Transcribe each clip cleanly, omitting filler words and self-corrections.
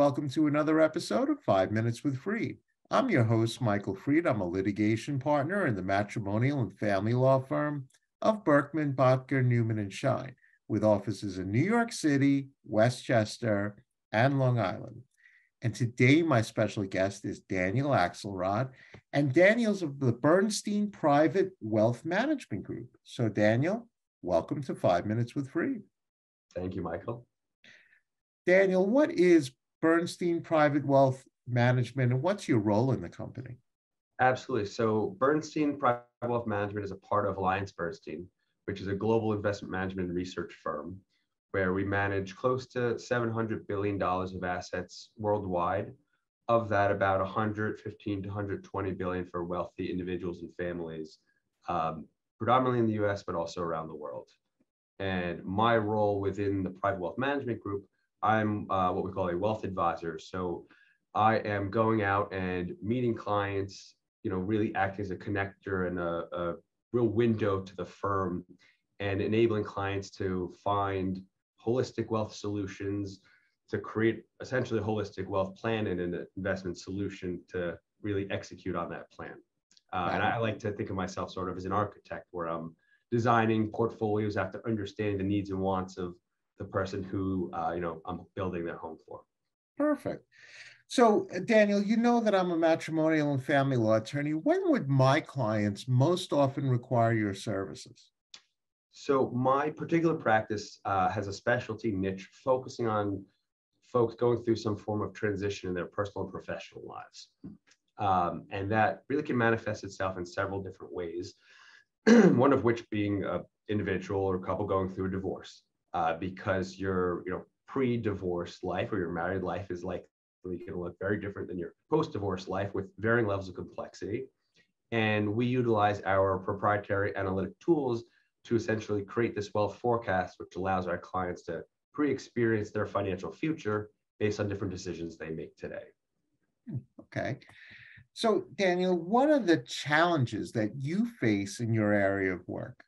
welcome to another episode of 5 Minutes with Freed. I'm your host, Michael Freed. I'm a litigation partner in the matrimonial and family law firm of Berkman, Botker, Newman, and Shine, with offices in New York City, Westchester, and Long Island. And today, my special guest is Daniel Axelrod, and Daniel's of the Bernstein Private Wealth Management Group. So, Daniel, welcome to 5 Minutes with Freed. Thank you, Michael. Daniel, what is Bernstein Private Wealth Management, and what's your role in the company? Absolutely. So Bernstein Private Wealth Management is a part of AllianceBernstein, which is a global investment management and research firm where we manage close to $700 billion of assets worldwide. Of that, about 115 to 120 billion for wealthy individuals and families, predominantly in the US, but also around the world. And my role within the Private Wealth Management Group, I'm what we call a wealth advisor. So I am going out and meeting clients, really acting as a connector and a real window to the firm and enabling clients to find holistic wealth solutions, to create essentially a holistic wealth plan and an investment solution to really execute on that plan. And I like to think of myself sort of as an architect where I'm designing portfolios after understanding the needs and wants of the person who, I'm building their home for. Perfect. So, Daniel, you know that I'm a matrimonial and family law attorney. When would my clients most often require your services? So my particular practice has a specialty niche focusing on folks going through some form of transition in their personal and professional lives. And that really can manifest itself in several different ways, one of which being an individual or couple going through a divorce, because your pre-divorce life or your married life is likely going to look very different than your post-divorce life with varying levels of complexity. And we utilize our proprietary analytic tools to essentially create this wealth forecast, which allows our clients to pre-experience their financial future based on different decisions they make today. Okay. So, Daniel, what are the challenges that you face in your area of work?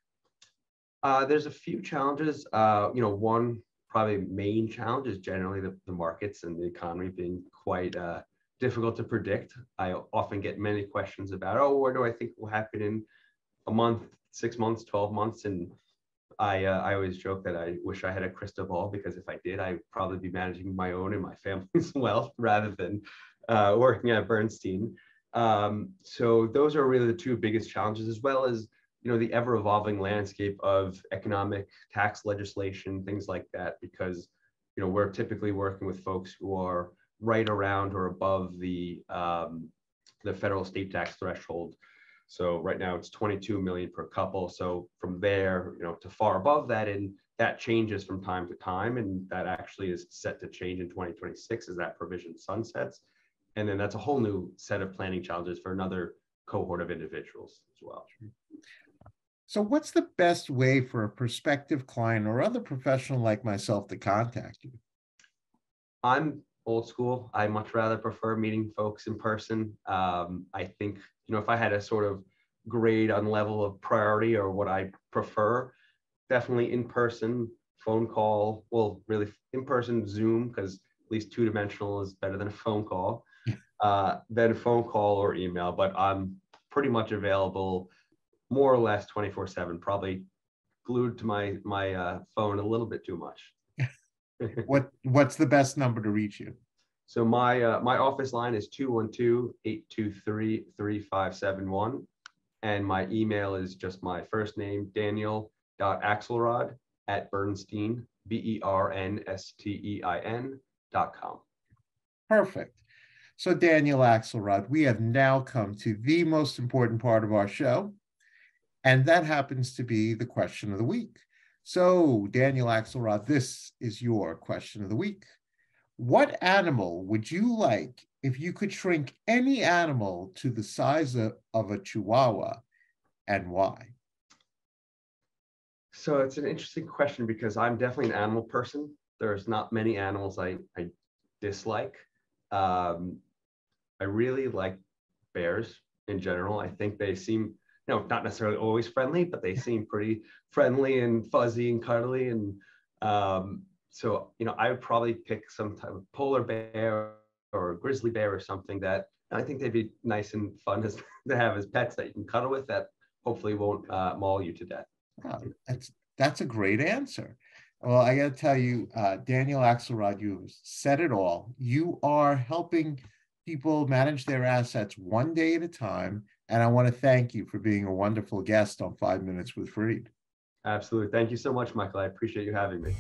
There's a few challenges. One probably main challenge is generally the markets and the economy being quite difficult to predict. I often get many questions about, what do I think will happen in a month, 6 months, 12 months? And I always joke that I wish I had a crystal ball, because if I did, I'd probably be managing my own and my family's wealth rather than working at Bernstein. So those are really the two biggest challenges, as well as the ever-evolving landscape of economic tax legislation, things like that, because we're typically working with folks who are right around or above the federal estate tax threshold. So right now it's 22 million per couple. So from there, to far above that, and that changes from time to time, and that actually is set to change in 2026 as that provision sunsets. And then that's a whole new set of planning challenges for another cohort of individuals as well. So what's the best way for a prospective client or other professional like myself to contact you? I'm old school. I much rather prefer meeting folks in person. I think, if I had a sort of grade on level of priority or what I prefer, definitely in person, phone call, well, really in person, Zoom, because at least two-dimensional is better than a phone call, then phone call or email. But I'm pretty much available more or less 24/7, probably glued to my phone a little bit too much. What's the best number to reach you? So my office line is 212-823-3571. And my email is just my first name, Daniel.Axelrod@Bernstein, BERNSTEIN.com. Perfect. So, Daniel Axelrod, we have now come to the most important part of our show, and that happens to be the question of the week. So, Daniel Axelrod, this is your question of the week. What animal would you like if you could shrink any animal to the size of a chihuahua, and why? So it's an interesting question, because I'm definitely an animal person. There's not many animals I dislike. I really like bears in general. I think they seem, not necessarily always friendly, but they seem pretty friendly and fuzzy and cuddly. And So, I would probably pick some type of polar bear or a grizzly bear or something that I think they'd be nice and fun to have as pets that you can cuddle with that hopefully won't maul you to death. Wow, that's a great answer. Well, I got to tell you, Daniel Axelrod, you've said it all. You are helping people manage their assets one day at a time, and I want to thank you for being a wonderful guest on 5 Minutes with Freed. Absolutely. Thank you so much, Michael. I appreciate you having me.